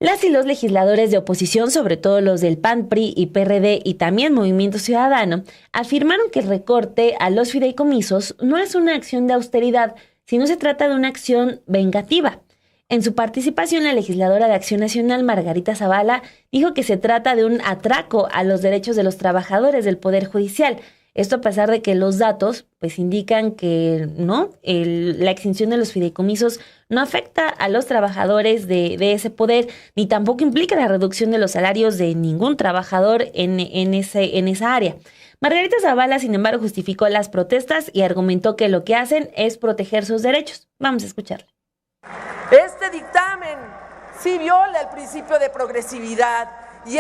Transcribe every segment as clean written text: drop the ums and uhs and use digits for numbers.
Las y los legisladores de oposición, sobre todo los del PAN, PRI y PRD y también Movimiento Ciudadano, afirmaron que el recorte a los fideicomisos no es una acción de austeridad, sino se trata de una acción vengativa. En su participación, la legisladora de Acción Nacional, Margarita Zavala, dijo que se trata de un atraco a los derechos de los trabajadores del Poder Judicial. Esto a pesar de que los datos indican que la extinción de los fideicomisos no afecta a los trabajadores de ese poder, ni tampoco implica la reducción de los salarios de ningún trabajador en esa área. Margarita Zavala, sin embargo, justificó las protestas y argumentó que lo que hacen es proteger sus derechos. Vamos a escucharla. Este dictamen sí viola el principio de progresividad y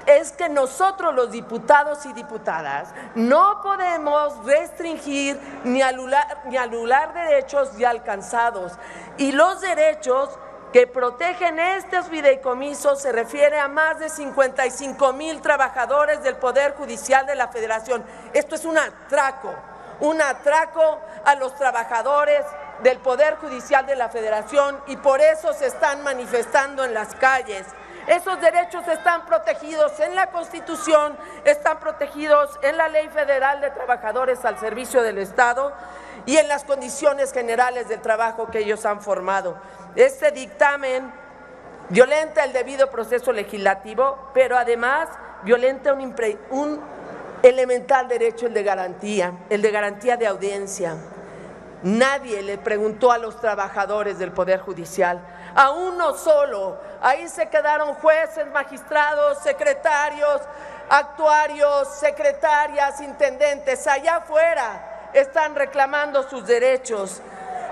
es que nosotros los diputados y diputadas no podemos restringir ni anular derechos ya alcanzados, y los derechos que protegen estos fideicomisos se refiere a más de 55,000 trabajadores del Poder Judicial de la Federación. Esto es un atraco a los trabajadores del Poder Judicial de la Federación, y por eso se están manifestando en las calles. Esos derechos están protegidos en la Constitución, están protegidos en la Ley Federal de Trabajadores al Servicio del Estado y en las condiciones generales del trabajo que ellos han formado. Este dictamen violenta el debido proceso legislativo, pero además violenta un elemental derecho, el de garantía de audiencia. Nadie le preguntó a los trabajadores del Poder Judicial, a uno solo. Ahí se quedaron jueces, magistrados, secretarios, actuarios, secretarias, intendentes. Allá afuera están reclamando sus derechos.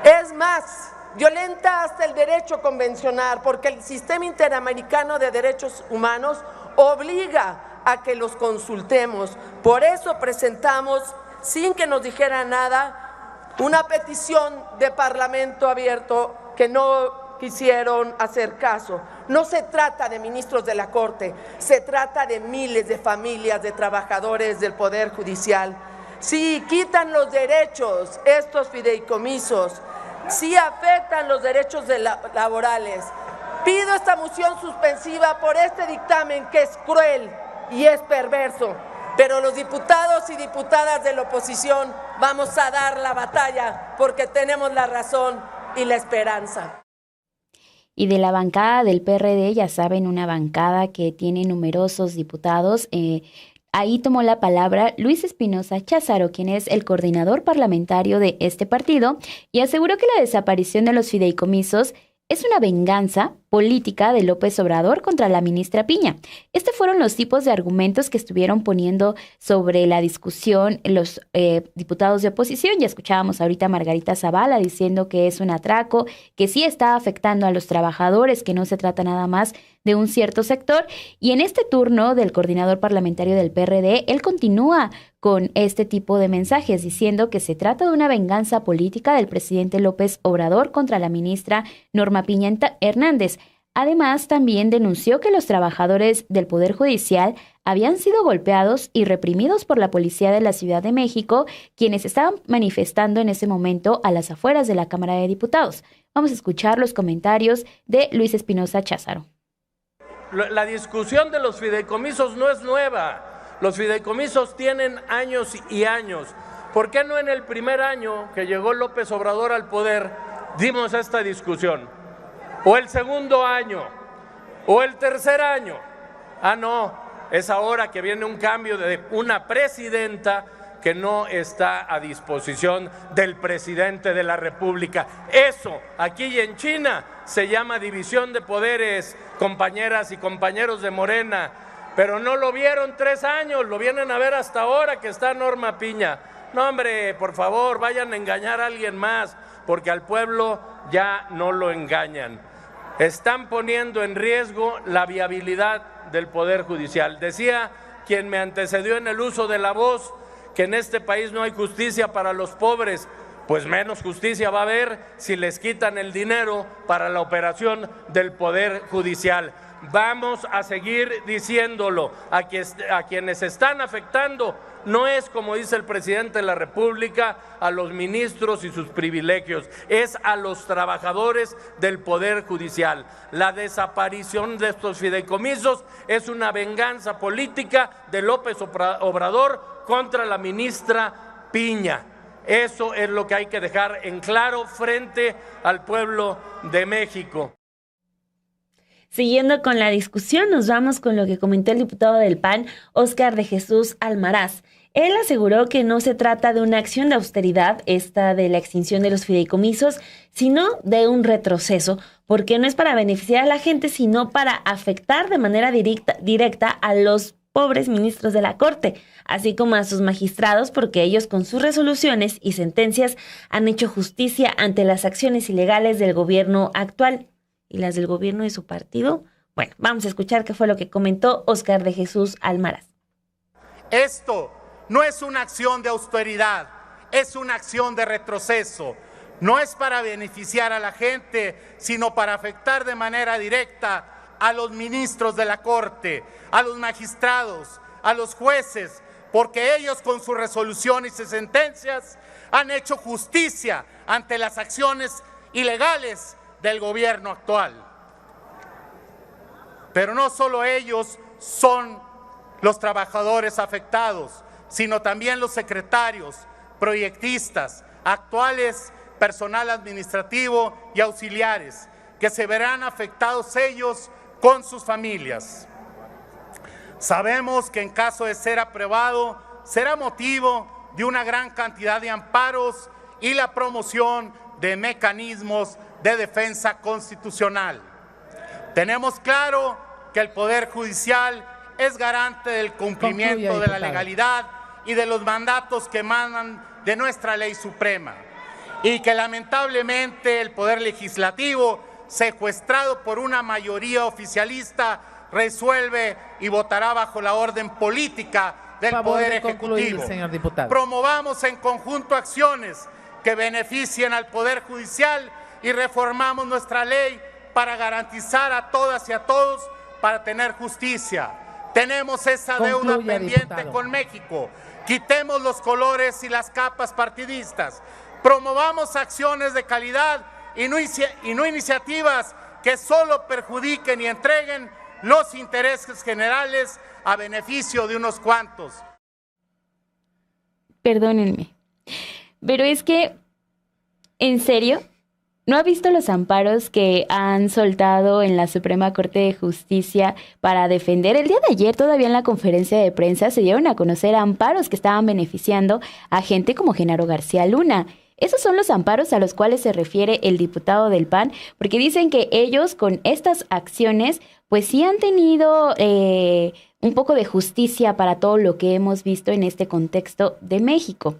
Es más, violenta hasta el derecho convencional, porque el Sistema Interamericano de Derechos Humanos obliga a que los consultemos. Por eso presentamos, sin que nos dijera nada, una petición de Parlamento abierto que no quisieron hacer caso. No se trata de ministros de la Corte, se trata de miles de familias de trabajadores del Poder Judicial. Si quitan los derechos, estos fideicomisos, si afectan los derechos laborales. Pido esta moción suspensiva por este dictamen que es cruel y es perverso. Pero los diputados y diputadas de la oposición vamos a dar la batalla porque tenemos la razón y la esperanza. Y de la bancada del PRD, ya saben, una bancada que tiene numerosos diputados, ahí tomó la palabra Luis Espinosa Cházaro, quien es el coordinador parlamentario de este partido, y aseguró que la desaparición de los fideicomisos es una venganza política de López Obrador contra la ministra Piña. Estos fueron los tipos de argumentos que estuvieron poniendo sobre la discusión los diputados de oposición. Ya escuchábamos ahorita a Margarita Zavala diciendo que es un atraco, que sí está afectando a los trabajadores, que no se trata nada más de un cierto sector. Y en este turno del coordinador parlamentario del PRD, él continúa con este tipo de mensajes, diciendo que se trata de una venganza política del presidente López Obrador contra la ministra Norma Piña Hernández. Además, también denunció que los trabajadores del Poder Judicial habían sido golpeados y reprimidos por la policía de la Ciudad de México, quienes estaban manifestando en ese momento a las afueras de la Cámara de Diputados. Vamos a escuchar los comentarios de Luis Espinosa Cházaro. La discusión de los fideicomisos no es nueva. Los fideicomisos tienen años y años. ¿Por qué no en el primer año que llegó López Obrador al poder dimos esta discusión? ¿O el segundo año? ¿O el tercer año? Ah, no, es ahora que viene un cambio de una presidenta que no está a disposición del presidente de la República. Eso, aquí y en China, se llama división de poderes, compañeras y compañeros de Morena. Pero no lo vieron 3 años, lo vienen a ver hasta ahora que está Norma Piña. No, hombre, por favor, vayan a engañar a alguien más, porque al pueblo ya no lo engañan. Están poniendo en riesgo la viabilidad del Poder Judicial. Decía quien me antecedió en el uso de la voz que en este país no hay justicia para los pobres. Pues menos justicia va a haber si les quitan el dinero para la operación del Poder Judicial. Vamos a seguir diciéndolo a quienes están afectando. No es, como dice el presidente de la República, a los ministros y sus privilegios, es a los trabajadores del Poder Judicial. La desaparición de estos fideicomisos es una venganza política de López Obrador contra la ministra Piña. Eso es lo que hay que dejar en claro frente al pueblo de México. Siguiendo con la discusión, nos vamos con lo que comentó el diputado del PAN, Óscar de Jesús Almaraz. Él aseguró que no se trata de una acción de austeridad, esta de la extinción de los fideicomisos, sino de un retroceso, porque no es para beneficiar a la gente, sino para afectar de manera directa a los pobres ministros de la Corte, así como a sus magistrados, porque ellos con sus resoluciones y sentencias han hecho justicia ante las acciones ilegales del gobierno actual. ¿Y las del gobierno de su partido? Bueno, vamos a escuchar qué fue lo que comentó Óscar de Jesús Almaraz. Esto no es una acción de austeridad, es una acción de retroceso. No es para beneficiar a la gente, sino para afectar de manera directa a los ministros de la Corte, a los magistrados, a los jueces, porque ellos con sus resoluciones y sentencias han hecho justicia ante las acciones ilegales del gobierno actual. Pero no solo ellos son los trabajadores afectados, sino también los secretarios, proyectistas, actuales personal administrativo y auxiliares, que se verán afectados ellos con sus familias. Sabemos que en caso de ser aprobado, será motivo de una gran cantidad de amparos y la promoción de mecanismos de defensa constitucional. Tenemos claro que el Poder Judicial es garante del cumplimiento de la legalidad y de los mandatos que emanan de nuestra ley suprema, y que lamentablemente el Poder Legislativo, secuestrado por una mayoría oficialista, resuelve y votará bajo la orden política del Poder Ejecutivo. Señor diputado. Promovamos en conjunto acciones que beneficien al Poder Judicial y reformamos nuestra ley para garantizar a todas y a todos para tener justicia. Tenemos esa deuda pendiente, diputado, con México. Quitemos los colores y las capas partidistas. Promovamos acciones de calidad y no iniciativas que solo perjudiquen y entreguen los intereses generales a beneficio de unos cuantos. Perdónenme, pero es que, ¿en serio? ¿No ha visto los amparos que han soltado en la Suprema Corte de Justicia para defender? El día de ayer, todavía en la conferencia de prensa, se dieron a conocer amparos que estaban beneficiando a gente como Genaro García Luna. Esos son los amparos a los cuales se refiere el diputado del PAN, porque dicen que ellos con estas acciones, pues sí han tenido un poco de justicia para todo lo que hemos visto en este contexto de México.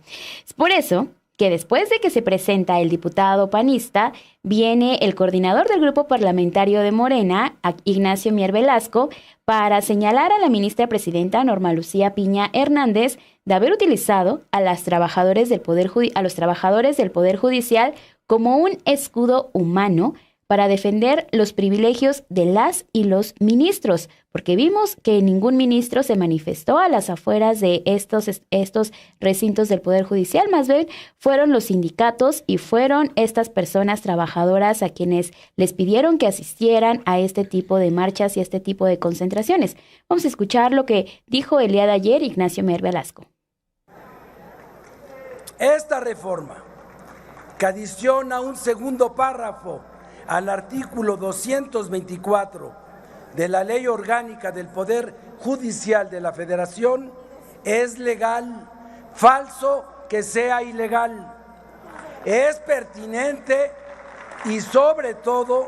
Es por eso que después de que se presenta el diputado panista, viene el coordinador del grupo parlamentario de Morena, Ignacio Mier Velasco, para señalar a la ministra presidenta Norma Lucía Piña Hernández de haber utilizado a los trabajadores del Poder Judicial como un escudo humano para defender los privilegios de las y los ministros, porque vimos que ningún ministro se manifestó a las afueras de estos recintos del Poder Judicial, más bien fueron los sindicatos y fueron estas personas trabajadoras a quienes les pidieron que asistieran a este tipo de marchas y este tipo de concentraciones. Vamos a escuchar lo que dijo el día de ayer Ignacio Mier Velasco. Esta reforma, que adiciona un segundo párrafo al artículo 224 de la Ley Orgánica del Poder Judicial de la Federación, es legal, falso que sea ilegal, es pertinente y sobre todo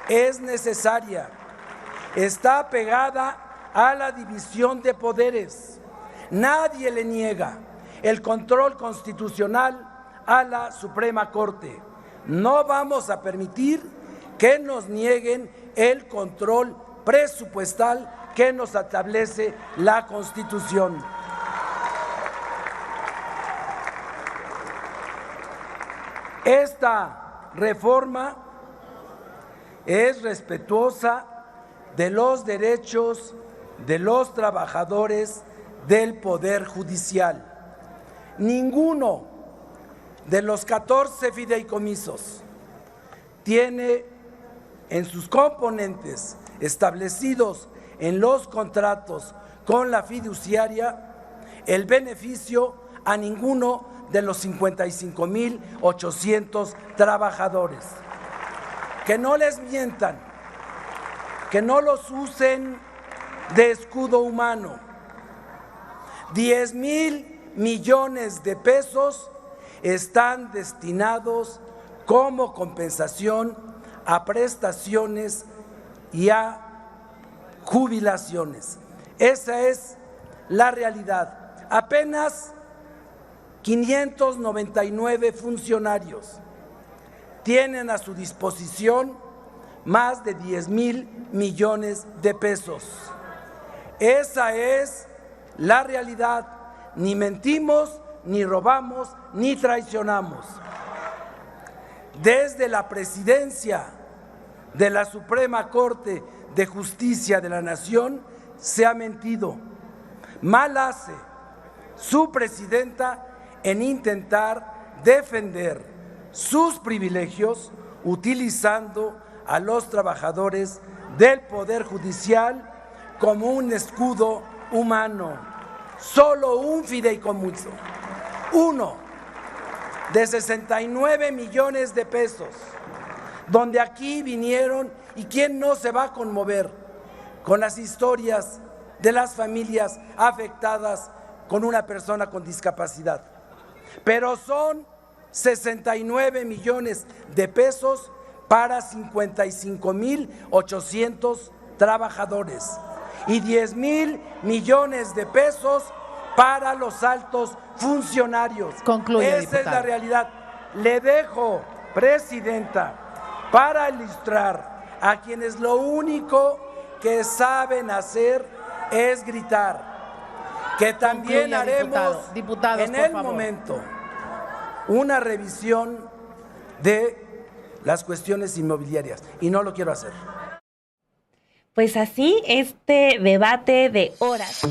es necesaria, está apegada a la división de poderes, nadie le niega el control constitucional a la Suprema Corte, no vamos a permitir que nos nieguen el control presupuestal que nos establece la Constitución. Esta reforma es respetuosa de los derechos de los trabajadores del Poder Judicial. Ninguno de los 14 fideicomisos tiene en sus componentes establecidos en los contratos con la fiduciaria el beneficio a ninguno de los 55,800 trabajadores. Que no les mientan, que no los usen de escudo humano. 10,000 millones de pesos están destinados como compensación a prestaciones y a jubilaciones. Esa es la realidad. Apenas 599 funcionarios tienen a su disposición más de 10,000 millones de pesos. Esa es la realidad. Ni mentimos, ni robamos, ni traicionamos. Desde la presidencia de la Suprema Corte de Justicia de la Nación se ha mentido. Mal hace su presidenta en intentar defender sus privilegios utilizando a los trabajadores del Poder Judicial como un escudo humano. Solo un fideicomiso, uno de 69 millones de pesos, donde aquí vinieron, y quién no se va a conmover con las historias de las familias afectadas con una persona con discapacidad. Pero son 69 millones de pesos para 55,800 trabajadores y 10,000 millones de pesos para los altos funcionarios. Concluye, Esa diputado. es la realidad. Le dejo, presidenta, para ilustrar a quienes lo único que saben hacer es gritar, que también Concluya, haremos diputados, en por el favor. momento una revisión de las cuestiones inmobiliarias, y no lo quiero hacer. Pues así, este debate de horas